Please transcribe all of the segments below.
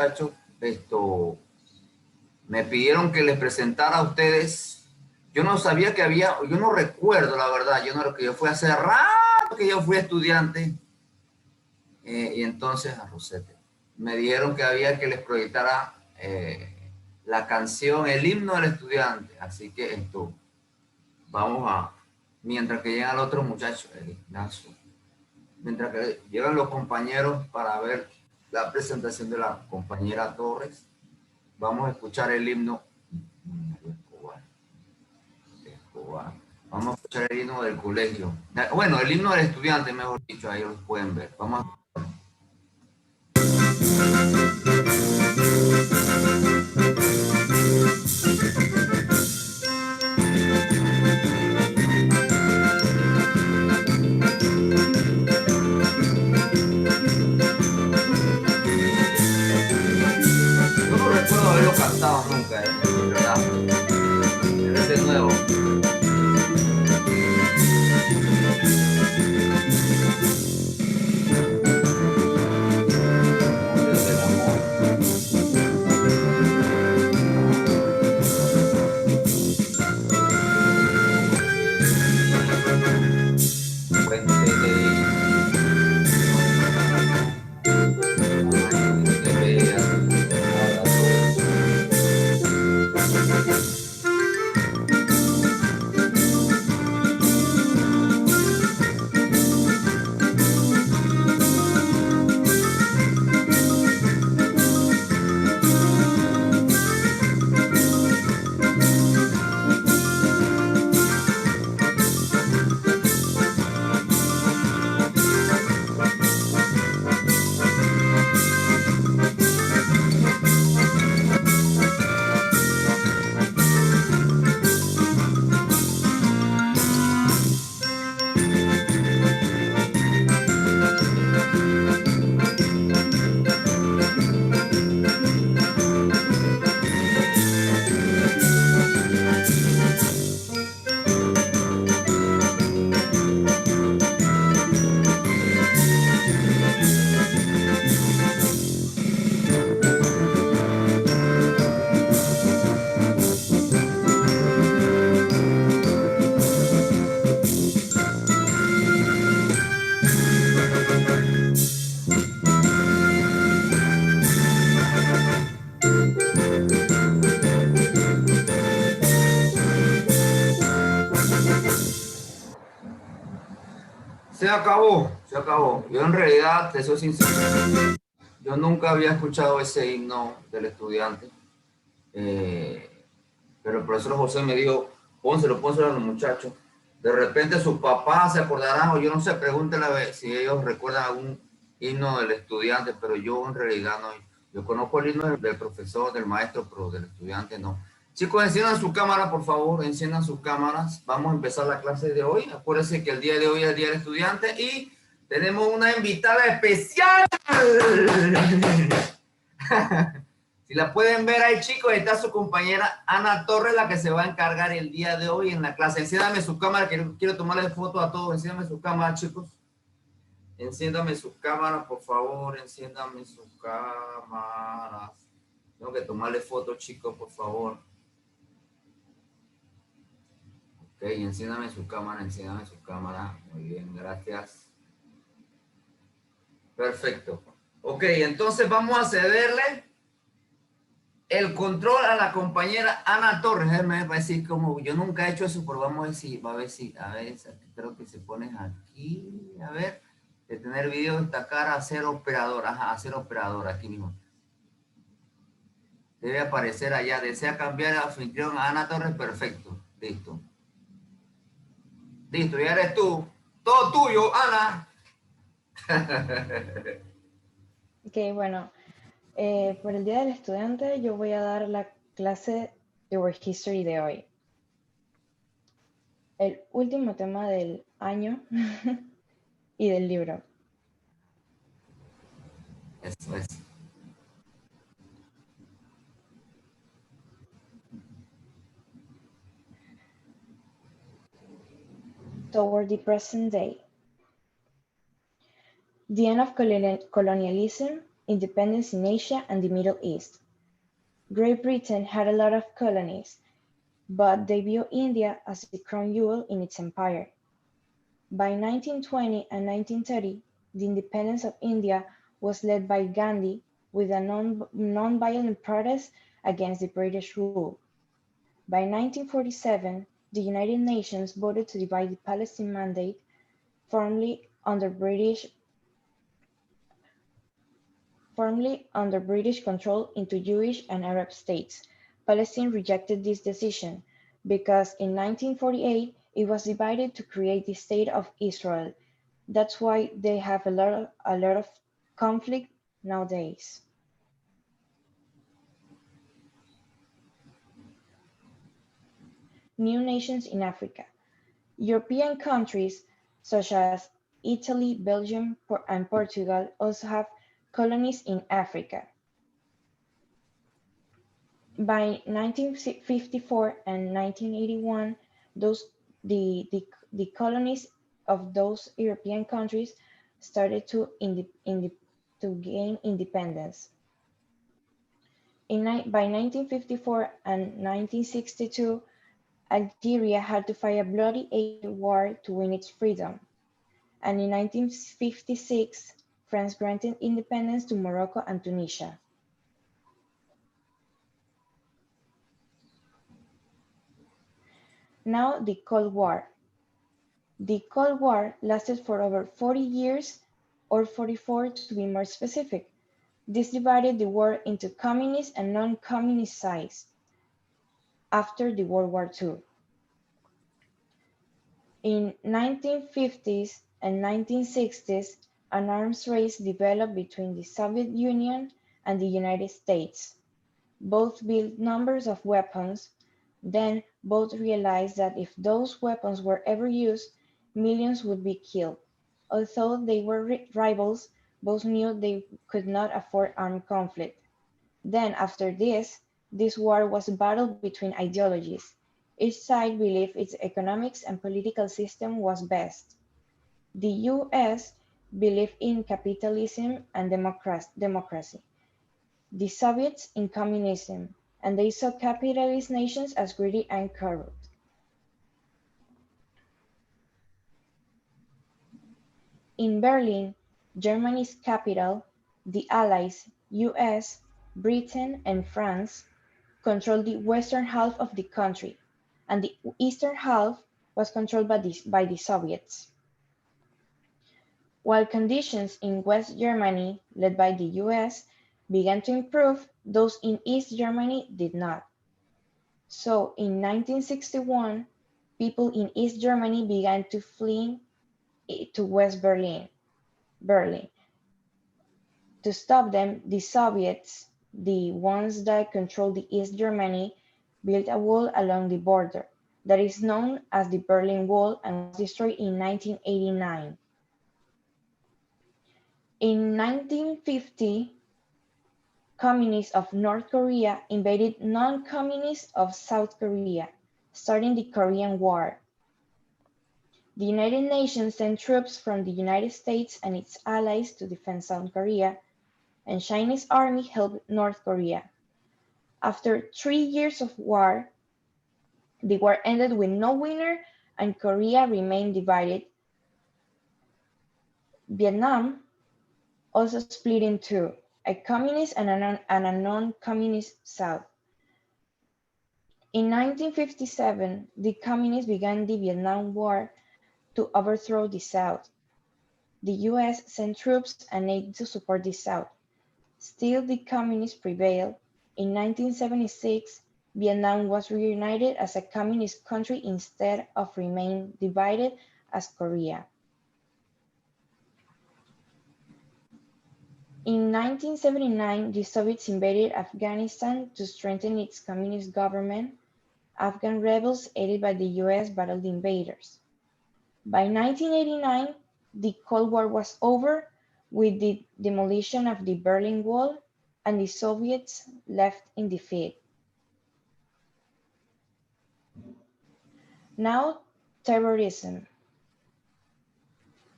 muchachos, me pidieron que les presentara a ustedes. Yo no sabía que había, yo no recuerdo la verdad, yo fui hace rato que yo fui estudiante, y entonces a Rosete me dijeron que había que les proyectara la canción, el himno del estudiante. Así que vamos a, mientras que llegan los otros muchachos, el Ignacio, mientras que llegan los compañeros para ver la presentación de la compañera Torres, vamos a escuchar el himno. Vamos a escuchar el himno del colegio. Bueno, el himno del estudiante, mejor dicho, ahí los pueden ver. Vamos a... Yo no recuerdo haberlo cantado nunca, ¿verdad? Ese es nuevo. Se acabó, se acabó. Yo en realidad, te soy sincero, yo nunca había escuchado ese himno del estudiante, pero el profesor José me dijo, pónselo a los muchachos. De repente sus papás se acordarán, o yo no sé, pregúntenle a ver si ellos recuerdan algún himno del estudiante, pero yo en realidad no. Yo conozco el himno del profesor, del maestro, pero del estudiante no. Chicos, enciendan su cámara, por favor, enciendan sus cámaras. Vamos a empezar la clase de hoy. Acuérdense que el día de hoy es el día del estudiante y tenemos una invitada especial. Si la pueden ver ahí, chicos, está su compañera Ana Torres, la que se va a encargar el día de hoy en la clase. Enciéndame su cámara, que quiero tomarle foto a todos. Enciéndame su cámara, chicos. Enciéndame sus cámaras, por favor. Enciéndame sus cámaras. Tengo que tomarle foto, chicos, por favor. Ok, enciéndame su cámara, enciéndame su cámara. Muy bien, gracias. Perfecto. Ok, entonces vamos a cederle el control a la compañera Ana Torres. Me va a decir como, yo nunca he hecho eso, pero vamos a ver si, creo que se pone aquí, a ver, de tener video, destacar, hacer operador, ajá, hacer operador, aquí mismo. Debe aparecer allá, desea cambiar el anfitrión a Ana Torres, perfecto, listo. Listo, ya eres tú, todo tuyo, Ana. Ok, bueno, por el Día del Estudiante yo voy a dar la clase de World History de hoy. El último tema del año y del libro. Eso es. Toward the present day. The end of colonialism independence in Asia and the Middle East. Great Britain had a lot of colonies, but they viewed India as the crown jewel in its empire. By 1920 and 1930, the independence of India was led by Gandhi with a non-violent protest against the British rule. By 1947, the United Nations voted to divide the Palestine Mandate, formerly under British control, into Jewish and Arab states. Palestine rejected this decision because in 1948 it was divided to create the state of Israel. That's why they have a lot of conflict nowadays. New nations in Africa. European countries such as Italy, Belgium, and Portugal also have colonies in Africa. By 1954 and 1981, the colonies of those European countries started to gain independence. By 1954 and 1962, Algeria had to fight a bloody 8-year war to win its freedom. And in 1956, France granted independence to Morocco and Tunisia. Now, the Cold War. The Cold War lasted for over 40 years, or 44 to be more specific. This divided the world into communist and non-communist sides after the World War II. In 1950s and 1960s, an arms race developed between the Soviet Union and the United States. Both built numbers of weapons. Then both realized that if those weapons were ever used, millions would be killed. Although they were rivals, both knew they could not afford armed conflict. Then after this war was a battle between ideologies. Each side believed its economics and political system was best. The US believed in capitalism and democracy. The Soviets in communism, and they saw capitalist nations as greedy and corrupt. In Berlin, Germany's capital, the Allies, US, Britain, and France, controlled the western half of the country, and the eastern half was controlled by the Soviets. While conditions in West Germany, led by the US, began to improve, those in East Germany did not. So in 1961, people in East Germany began to flee to West Berlin. To stop them, the Soviets, the ones that controlled the East Germany, built a wall along the border that is known as the Berlin Wall and was destroyed in 1989. In 1950, communists of North Korea invaded non-communists of South Korea, starting the Korean War. The United Nations sent troops from the United States and its allies to defend South Korea, and Chinese army helped North Korea. After 3 years of war, the war ended with no winner and Korea remained divided. Vietnam also split in two, a communist and a non-communist South. In 1957, the communists began the Vietnam War to overthrow the South. The US sent troops and aid to support the South. Still, the communists prevailed. In 1976, Vietnam was reunited as a communist country instead of remain divided as Korea. In 1979, the Soviets invaded Afghanistan to strengthen its communist government. Afghan rebels aided by the US battled the invaders. By 1989, the Cold War was over with the demolition of the Berlin Wall, and the Soviets left in defeat. Now, terrorism.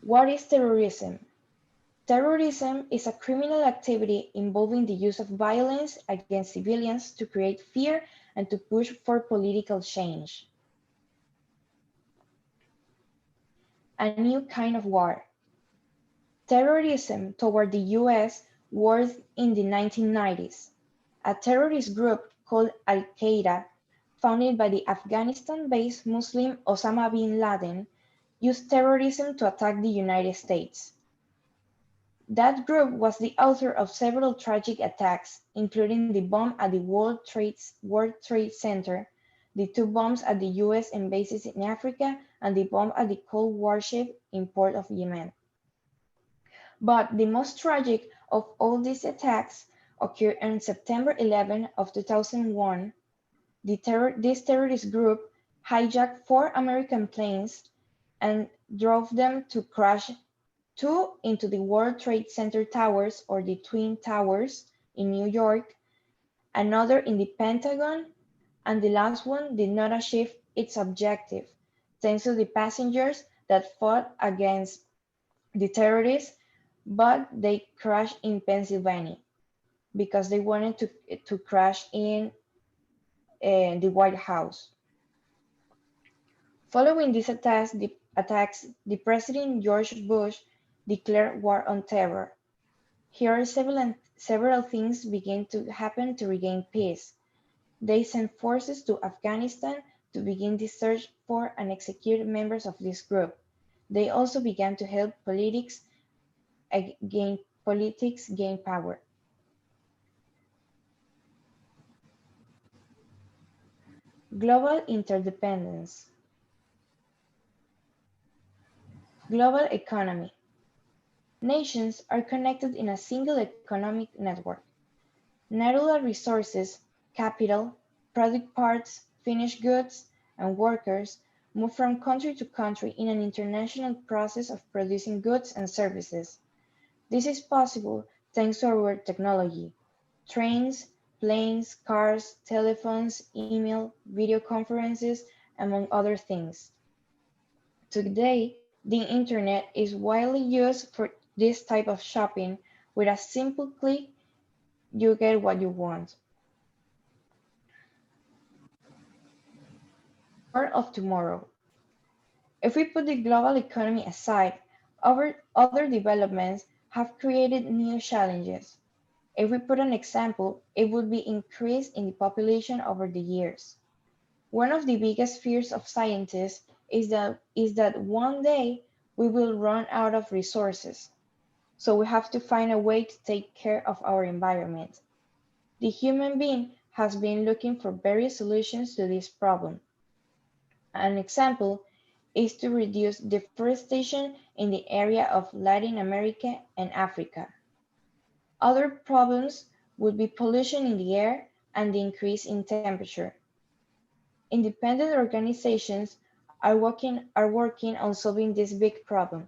What is terrorism? Terrorism is a criminal activity involving the use of violence against civilians to create fear and to push for political change. A new kind of war. Terrorism toward the US worsened in the 1990s. A terrorist group called Al-Qaeda, founded by the Afghanistan-based Muslim Osama bin Laden, used terrorism to attack the United States. That group was the author of several tragic attacks, including the bomb at the World Trade Center, the two bombs at the US embassies in Africa, and the bomb at the coal warship in Port of Yemen. But the most tragic of all these attacks occurred on September 11 of 2001. This terrorist group hijacked 4 American planes and drove them to crash 2 into the World Trade Center towers, or the Twin Towers, in New York, another in the Pentagon, and the last one did not achieve its objective, thanks to the passengers that fought against the terrorists, but they crashed in Pennsylvania because they wanted to crash in the White House. Following these attacks, the President George Bush declared war on terror. Here several things began to happen to regain peace. They sent forces to Afghanistan to begin the search for and execute members of this group. They also began to help politics gain power. Global interdependence. Global economy. Nations are connected in a single economic network. Natural resources, capital, product parts, finished goods, and workers move from country to country in an international process of producing goods and services. This is possible thanks to our technology: trains, planes, cars, telephones, email, video conferences, among other things. Today, the internet is widely used for this type of shopping. With a simple click, you get what you want. World of tomorrow. If we put the global economy aside, other developments have created new challenges. If we put an example, it would be increase in the population over the years. One of the biggest fears of scientists is that one day we will run out of resources. So we have to find a way to take care of our environment. The human being has been looking for various solutions to this problem. An example is to reduce deforestation in the area of Latin America and Africa. Other problems would be pollution in the air and the increase in temperature. Independent organizations are working on solving this big problem.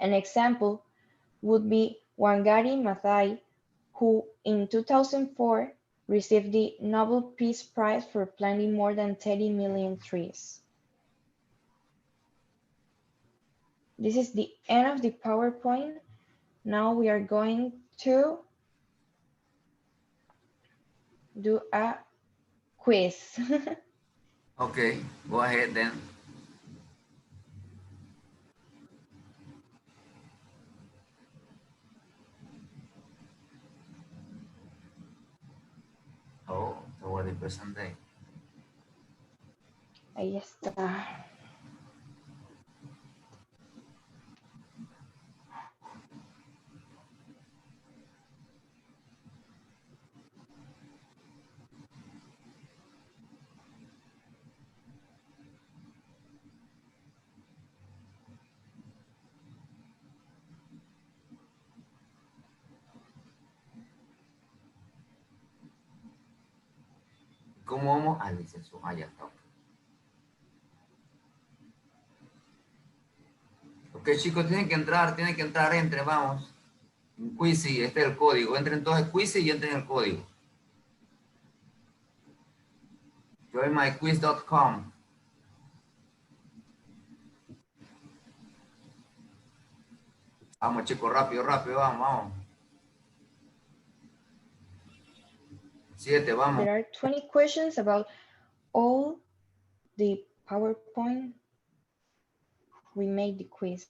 An example would be Wangari Maathai, who in 2004 received the Nobel Peace Prize for planting more than 30 million trees. This is the end of the PowerPoint. Now we are going to do a quiz. Okay, go ahead then. Oh, toward the present day. Ahí está. ¿Cómo vamos? Ah, dice eso. Ah, ya está. Ok, chicos, tienen que entrar, entre, vamos. En Quizy, este es el código. Entren todos en Quizy y entren el código. joinmyquiz.com. Vamos, chicos, rápido, rápido, vamos, vamos. 7, vamos. There are 20 questions about all the PowerPoint. We made the quiz.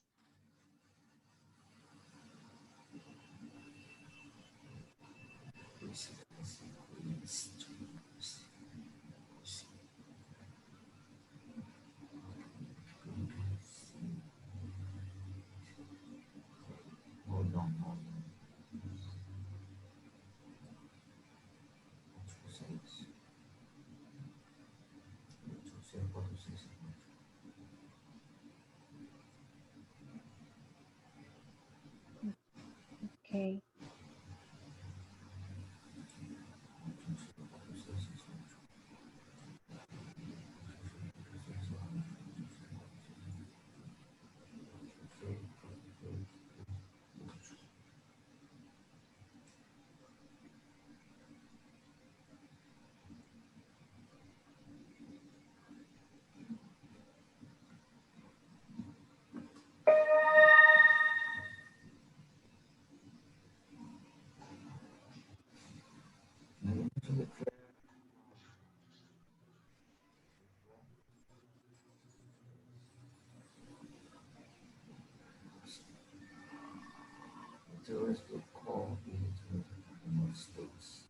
Hold on, hold on. 6. 8, 4, 6. Okay. Terrorist will call the United States.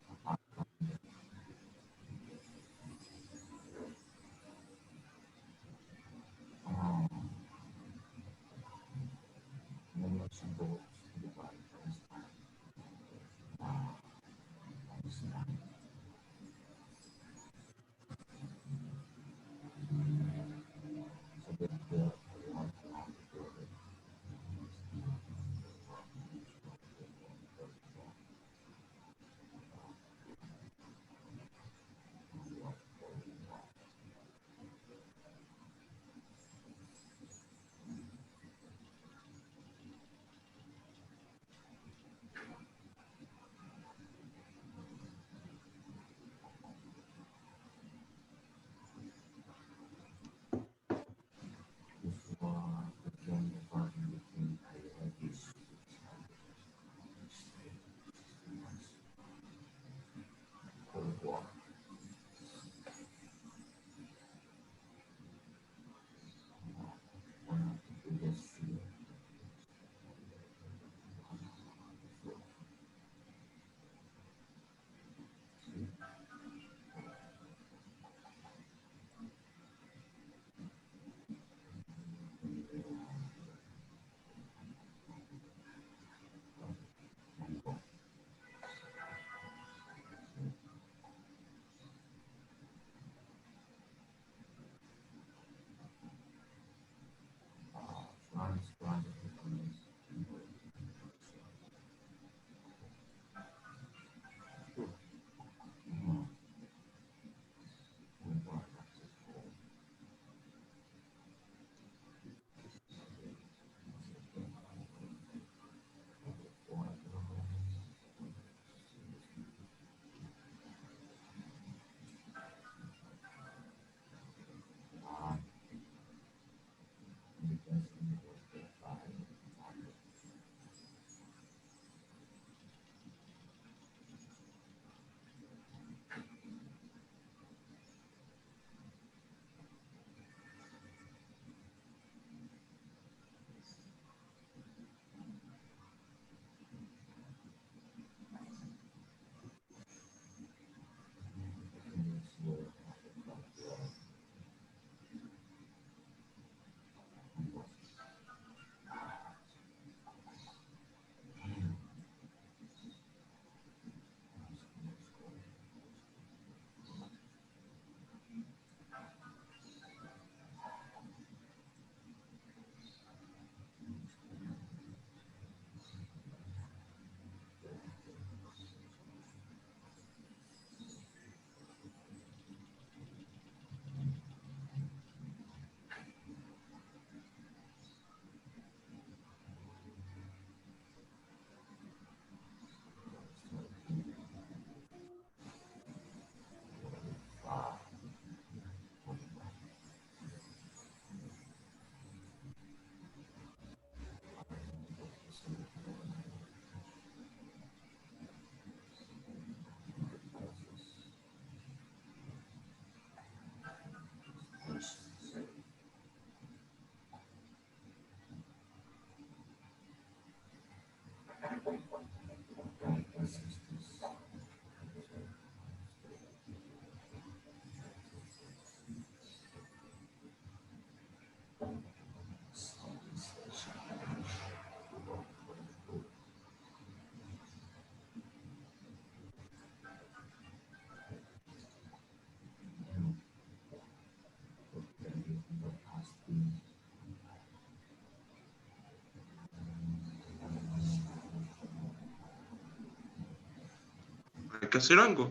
que hacer algo.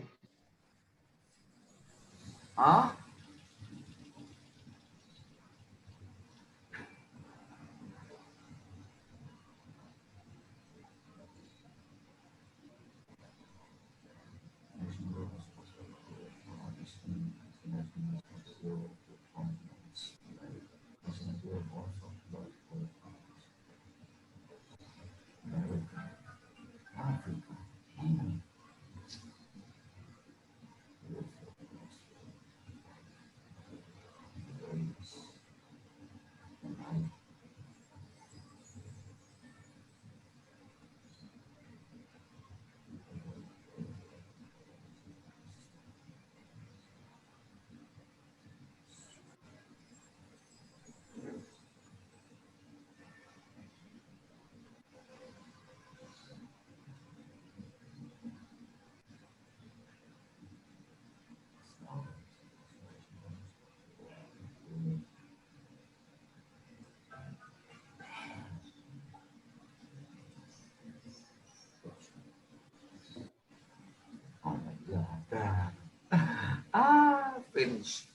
¿Ah? Oh my God. Finish.